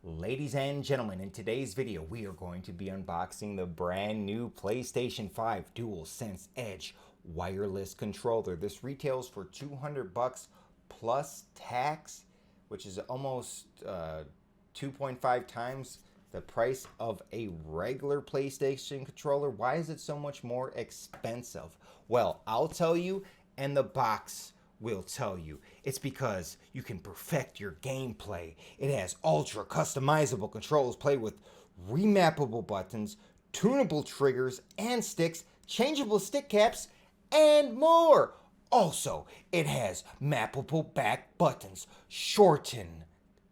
Ladies and gentlemen, in today's video, we are going to be unboxing the brand new PlayStation 5 DualSense Edge wireless controller. This retails for 200 bucks plus tax, which is almost 2.5 times the price of a regular PlayStation controller. Why is it so much more expensive? Well, I'll tell you, and the box will tell you. It's because you can perfect your gameplay. It has ultra customizable controls, play with remappable buttons, tunable triggers and sticks, changeable stick caps, and more. Also, it has mappable back buttons, shorten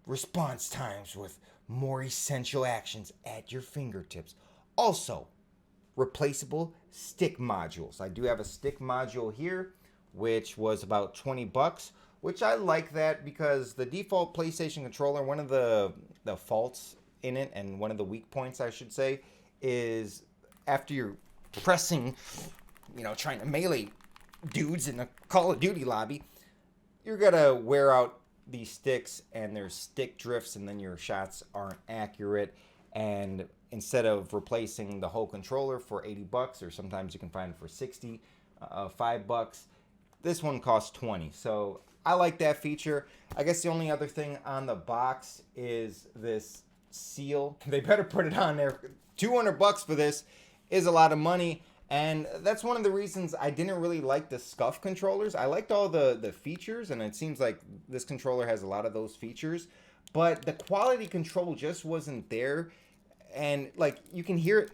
response times with more essential actions at your fingertips. Also, replaceable stick modules. I do have a stick module here, which was about 20 bucks, which I like that because the default PlayStation controller, one of the faults in it, and one of the weak points I should say, is after you're pressing, trying to melee dudes in a Call of Duty lobby, you're gonna wear out these sticks and there's stick drifts and then your shots aren't accurate. And instead of replacing the whole controller for 80 bucks, or sometimes you can find it for 60, $5, this one costs 20. So I like that feature. I guess the only other thing on the box is this seal. They better put it on there. 200 bucks for this is a lot of money. And that's one of the reasons I didn't really like the SCUF controllers. I liked all the features, and it seems like this controller has a lot of those features. But the quality control just wasn't there. And like you can hear it,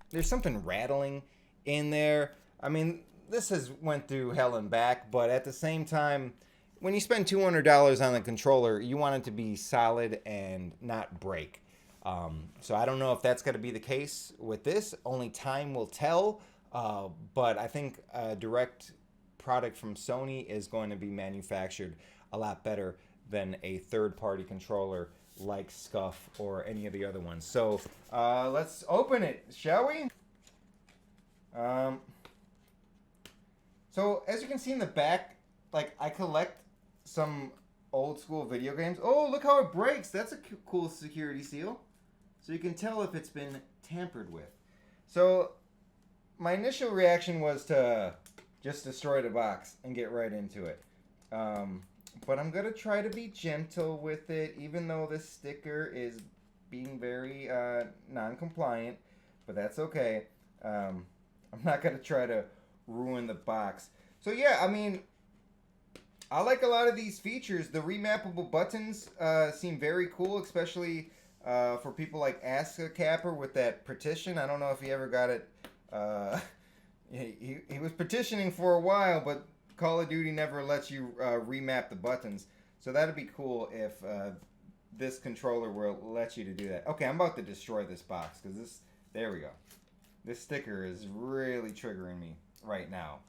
there's something rattling in there. I mean, this has went through hell and back, but at the same time, when you spend $200 on the controller, you want it to be solid and not break. So I don't know if that's going to be the case with this. Only time will tell. But I think a direct product from Sony is going to be manufactured a lot better than a third-party controller like SCUF or any of the other ones. So let's open it, shall we? So as you can see in the back, like I collect some old school video games. Oh, look how it breaks. That's a cool security seal. So you can tell if it's been tampered with. So my initial reaction was to just destroy the box and get right into it. But I'm going to try to be gentle with it, even though this sticker is being very non-compliant. But that's okay. I'm not going to try to ruin the box. So yeah, I mean, I like a lot of these features. The remappable buttons seem very cool, especially for people like Aska Capper with that petition. I don't know if he ever got it. He was petitioning for a while, but Call of Duty never lets you remap the buttons. So that'd be cool if this controller will let you to do that. Okay, I'm about to destroy this box because there we go. This sticker is really triggering me right now.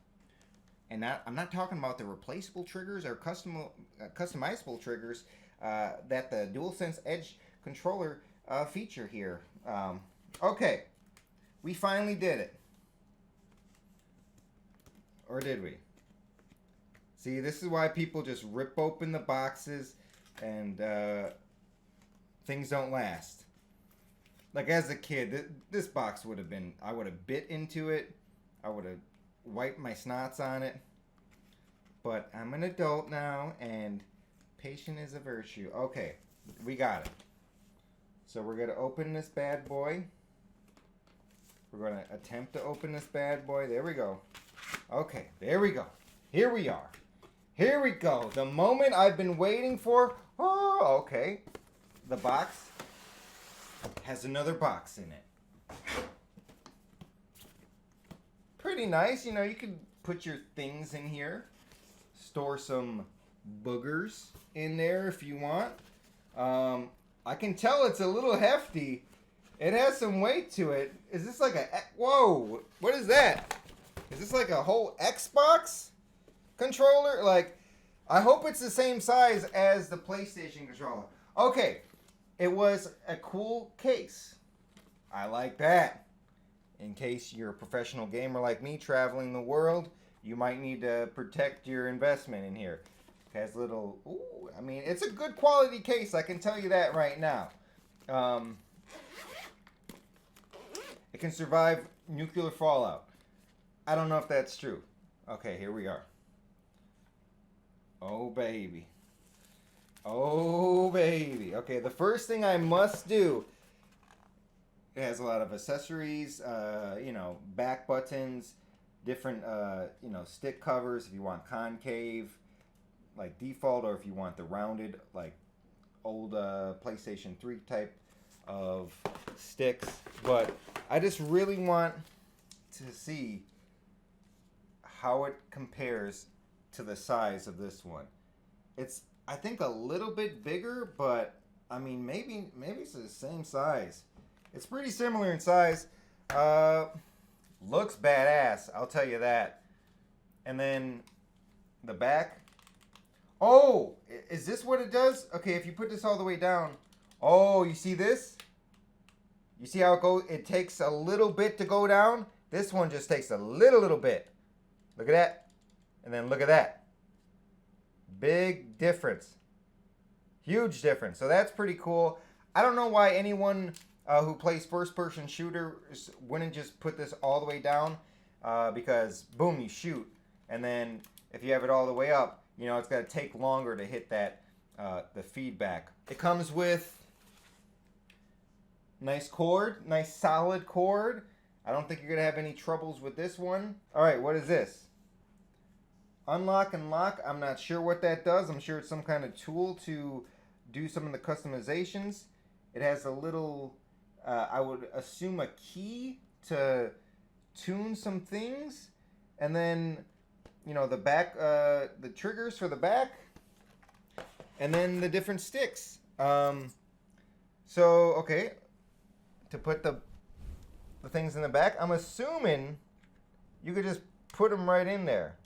And I'm not talking about the replaceable triggers or customizable triggers that the DualSense Edge controller feature here. Okay, we finally did it. Or did we? See, this is why people just rip open the boxes and things don't last. Like as a kid, this box would have been, I would have bit into it. I would have wiped my snots on it. But I'm an adult now, and patience is a virtue. Okay, we got it. So we're going to open this bad boy. We're going to attempt to open this bad boy. There we go. Okay, there we go. Here we are. Here we go. The moment I've been waiting for. Oh, okay. The box has another box in it. Pretty nice. You know, you could put your things in here. Store some boogers in there if you want. I can tell it's a little hefty. It has some weight to it. Is this like a... Whoa! What is that? Is this like a whole Xbox controller? Like, I hope it's the same size as the PlayStation controller. Okay. It was a cool case. I like that. In case you're a professional gamer like me traveling the world, you might need to protect your investment in here. It has little... Ooh, I mean, it's a good quality case. I can tell you that right now. Um, it can survive nuclear fallout. I don't know if that's true. Okay, here we are. Oh, baby. Oh, baby. Okay, the first thing I must do, it has a lot of accessories, back buttons, different, stick covers if you want concave, like default, or if you want the rounded, like old PlayStation 3 type of sticks. But I just really want to see how it compares to the size of this one. It's, I think, a little bit bigger, but I mean, maybe it's the same size. It's pretty similar in size. Looks badass, I'll tell you that. And then the back. Oh, is this what it does? Okay, if you put this all the way down. Oh, you see this? You see how it goes? It takes a little bit to go down. This one just takes a little bit. Look at that. And then look at that. Big difference. Huge difference. So that's pretty cool. I don't know why anyone who plays first-person shooters wouldn't just put this all the way down, because boom, you shoot, and then if you have it all the way up, it's going to take longer to hit that the feedback. It comes with nice cord, nice solid cord. I don't think you're going to have any troubles with this one. All right, what is this? Unlock and lock. I'm not sure what that does. I'm sure it's some kind of tool to do some of the customizations. It has a little, I would assume, a key to tune some things. And then, the back, the triggers for the back. And then the different sticks. Okay. To put the things in the back, I'm assuming you could just put them right in there.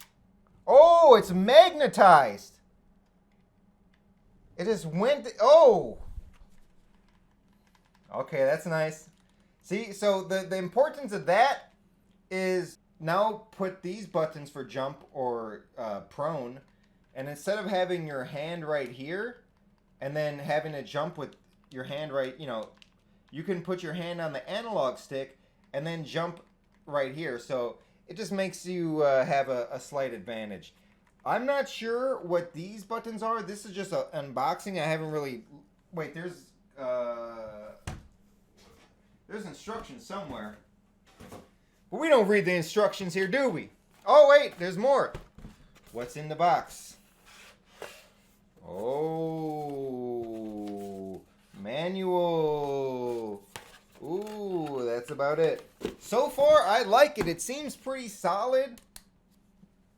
Oh, it's magnetized. It just went. Oh. Okay, that's nice. See, so the importance of that is now put these buttons for jump or prone, and instead of having your hand right here and then having to jump with your hand right, you can put your hand on the analog stick and then jump right here. So it just makes you have a slight advantage. I'm not sure what these buttons are. This is just an unboxing. I haven't really... Wait, there's instructions somewhere. But we don't read the instructions here, do we? Oh, wait, there's more. What's in the box? Oh, manual. Ooh, that's about it. So far, I like it. It seems pretty solid.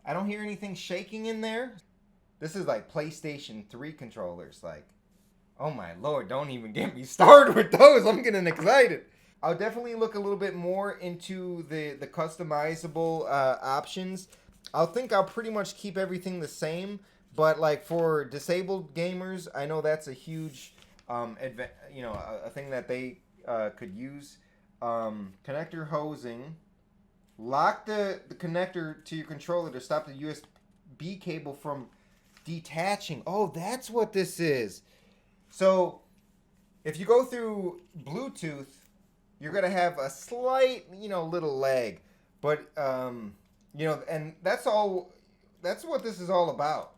I don't hear anything shaking in there. This is like PlayStation 3 controllers. Like, oh my lord, don't even get me started with those. I'm getting excited. I'll definitely look a little bit more into the customizable options. I'll pretty much keep everything the same. But like for disabled gamers, I know that's a huge, a thing that they could use. Connector hosing. Lock the connector to your controller to stop the USB cable from detaching. Oh, that's what this is. So if you go through Bluetooth, you're going to have a slight, little lag. But, and that's all, that's what this is all about,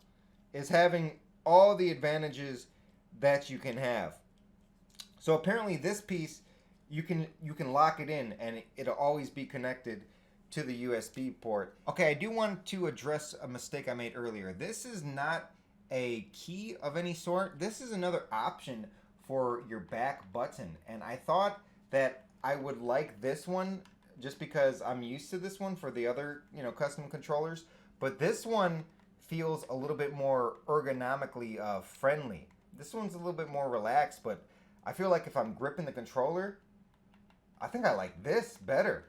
is having all the advantages that you can have. So apparently this piece, you can lock it in and it'll always be connected to the USB port. Okay, I do want to address a mistake I made earlier. This is not a key of any sort. This is another option for your back button. And I thought that I would like this one just because I'm used to this one for the other, custom controllers. But this one feels a little bit more ergonomically friendly. This one's a little bit more relaxed, but I feel like if I'm gripping the controller, I think I like this better.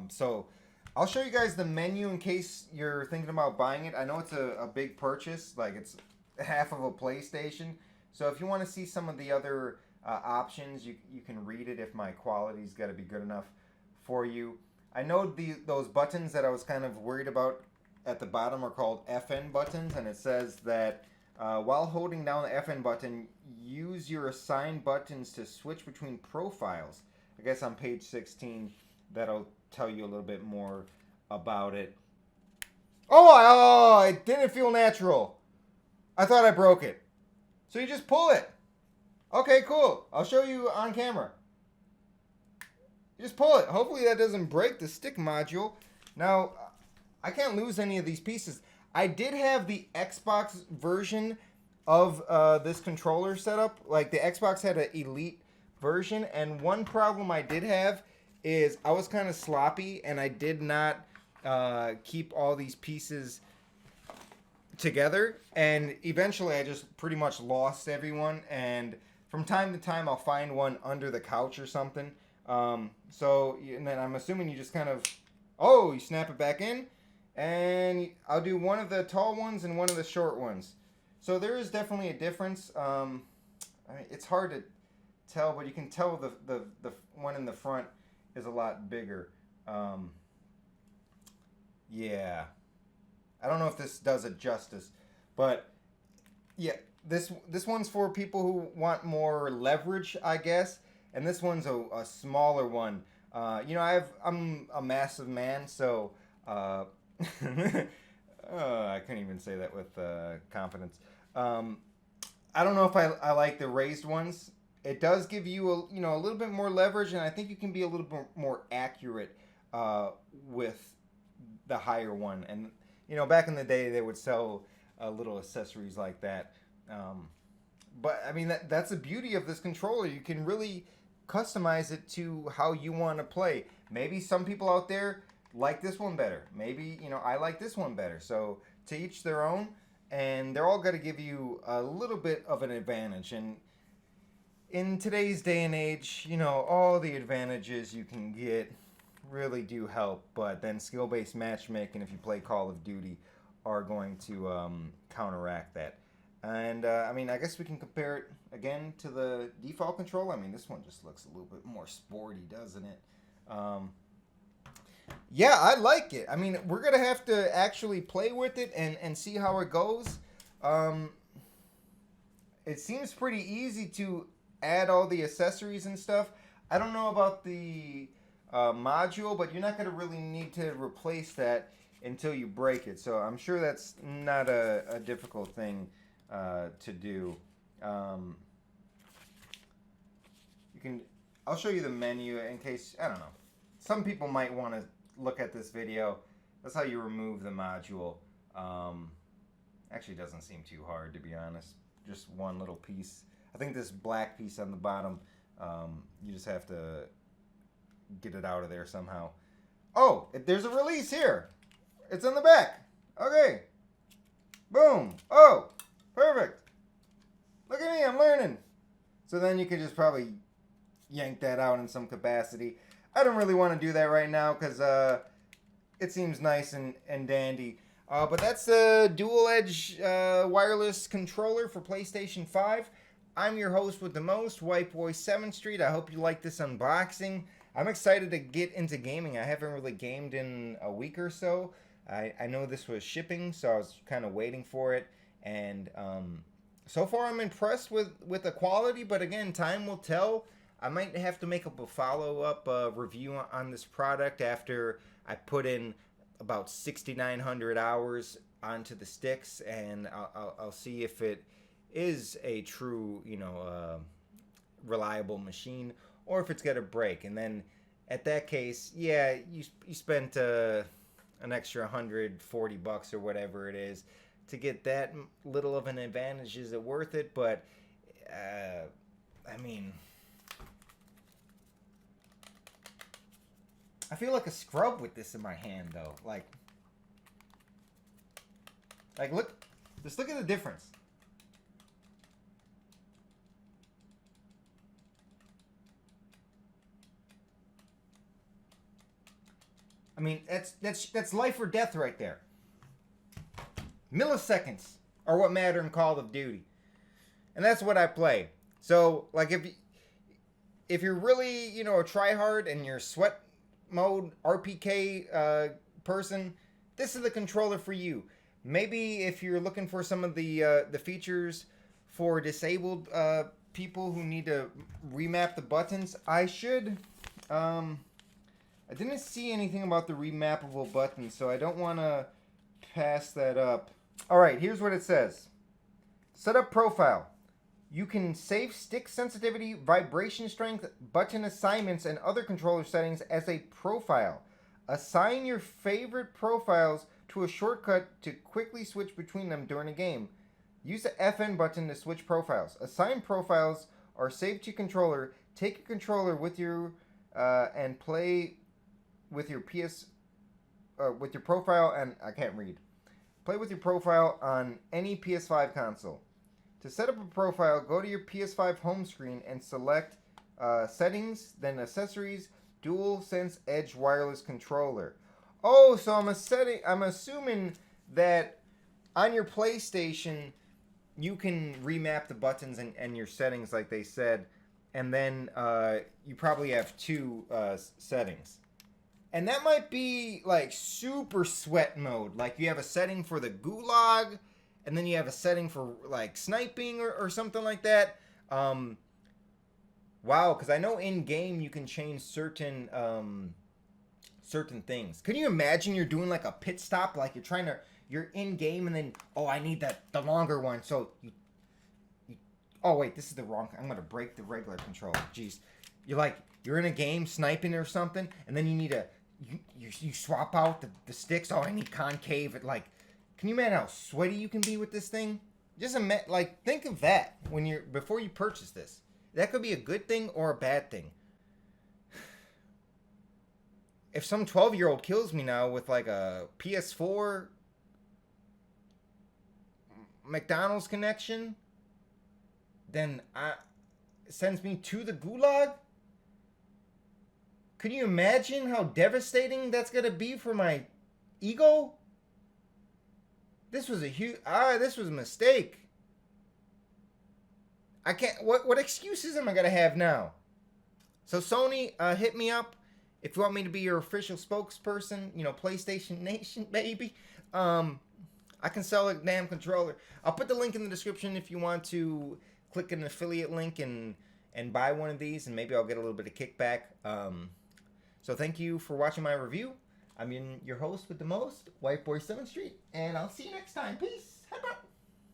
So I'll show you guys the menu in case you're thinking about buying it. I know it's a big purchase, like it's half of a PlayStation. So if you want to see some of the other options, you can read it if my quality's got to be good enough for you. I know those buttons that I was kind of worried about at the bottom are called FN buttons, and it says that While holding down the FN button, use your assigned buttons to switch between profiles. I guess on page 16, that'll tell you a little bit more about it. Oh, it didn't feel natural. I thought I broke it. So you just pull it. Okay, cool. I'll show you on camera. You just pull it. Hopefully that doesn't break the stick module. Now, I can't lose any of these pieces. I did have the Xbox version of this controller setup. Like, the Xbox had an Elite version, and one problem I did have is I was kind of sloppy, and I did not keep all these pieces together, and eventually I just pretty much lost everyone, and from time to time I'll find one under the couch or something. So, and then I'm assuming you just kind of, you snap it back in, and I'll do one of the tall ones and one of the short ones. So there is definitely a difference. I mean, it's hard to tell, but you can tell the one in the front is a lot bigger. Yeah. I don't know if this does it justice, but yeah, this one's for people who want more leverage, I guess, and this one's a smaller one. You know, I'm a massive man, so I couldn't even say that with confidence. I don't know if I like the raised ones. It does give you a little bit more leverage, and I think you can be a little bit more accurate with the higher one. And you know, back in the day, they would sell little accessories like that. But I mean, that's the beauty of this controller. You can really customize it to how you want to play. Maybe some people out there like this one better. Maybe, I like this one better. So to each their own, and they're all going to give you a little bit of an advantage. And in today's day and age, all the advantages you can get really do help, but then skill-based matchmaking, if you play Call of Duty, are going to counteract that. And I mean, I guess we can compare it again to the default control. I mean, this one just looks a little bit more sporty, doesn't it? Yeah, I like it. I mean, we're gonna have to actually play with it and see how it goes. It seems pretty easy to add all the accessories and stuff. I don't know about the module, but you're not going to really need to replace that until you break it. So I'm sure that's not a difficult thing to do. I'll show you the menu in case, I don't know. Some people might want to look at this video. That's how you remove the module. Actually, it doesn't seem too hard, to be honest. Just one little piece. I think this black piece on the bottom, you just have to get it out of there somehow. Oh, there's a release here. It's on the back. Okay. Boom. Oh, perfect. Look at me, I'm learning. So then you could just probably yank that out in some capacity. I don't really want to do that right now because it seems nice and dandy. But that's the dual edge wireless controller for PlayStation 5. I'm your host with the most, White Boy 7th Street. I hope you like this unboxing. I'm excited to get into gaming. I haven't really gamed in a week or so. I know this was shipping, so I was kind of waiting for it. And so far I'm impressed with the quality, but again, time will tell. I might have to make up a follow-up review on this product after I put in about 6,900 hours onto the sticks, and I'll see if it is a true, reliable machine, or if it's got a break. And then at that case, yeah, you spent an extra $140 or whatever it is to get that little of an advantage. Is it worth it? But I mean, I feel like a scrub with this in my hand, though. Like look, just look at the difference. I mean, that's life or death right there. Milliseconds are what matter in Call of Duty, and that's what I play. So, like, if you're really, a tryhard and you're sweat mode RPK person, this is the controller for you. Maybe if you're looking for some of the features for disabled people who need to remap the buttons, I should. I didn't see anything about the remappable buttons, so I don't want to pass that up. All right, here's what it says. Set up profile. You can save stick sensitivity, vibration strength, button assignments, and other controller settings as a profile. Assign your favorite profiles to a shortcut to quickly switch between them during a game. Use the FN button to switch profiles. Assigned profiles are saved to your controller. Take your controller with you and play with your with your profile, and I can't read. Play with your profile on any PS5 console. To set up a profile, go to your PS5 home screen and select Settings, then Accessories, DualSense Edge Wireless Controller. Oh, so I'm assuming that on your PlayStation, you can remap the buttons and your settings like they said, and then you probably have two settings. And that might be like super sweat mode. Like you have a setting for the gulag, and then you have a setting for like sniping or something like that. Wow, because I know in game you can change certain things. Can you imagine you're doing like a pit stop, like you're in game, and then I need the longer one. So you oh wait, this is the wrong. I'm gonna break the regular controller. Jeez, you're in a game sniping or something, and then you need you swap out the sticks. Oh, I need concave. Can you imagine how sweaty you can be with this thing? Just think of that before you purchase this. That could be a good thing or a bad thing. If some 12-year-old kills me now with like a PS4 McDonald's connection, then it sends me to the gulag. Can you imagine how devastating that's gonna be for my ego? This was this was a mistake. I can't. What excuses am I gonna have now? So Sony, hit me up if you want me to be your official spokesperson. PlayStation Nation, baby. I can sell a damn controller. I'll put the link in the description if you want to click an affiliate link and buy one of these, and maybe I'll get a little bit of kickback. So thank you for watching my review. I'm your host with the most, White Boy 7th Street, and I'll see you next time. Peace. Bye.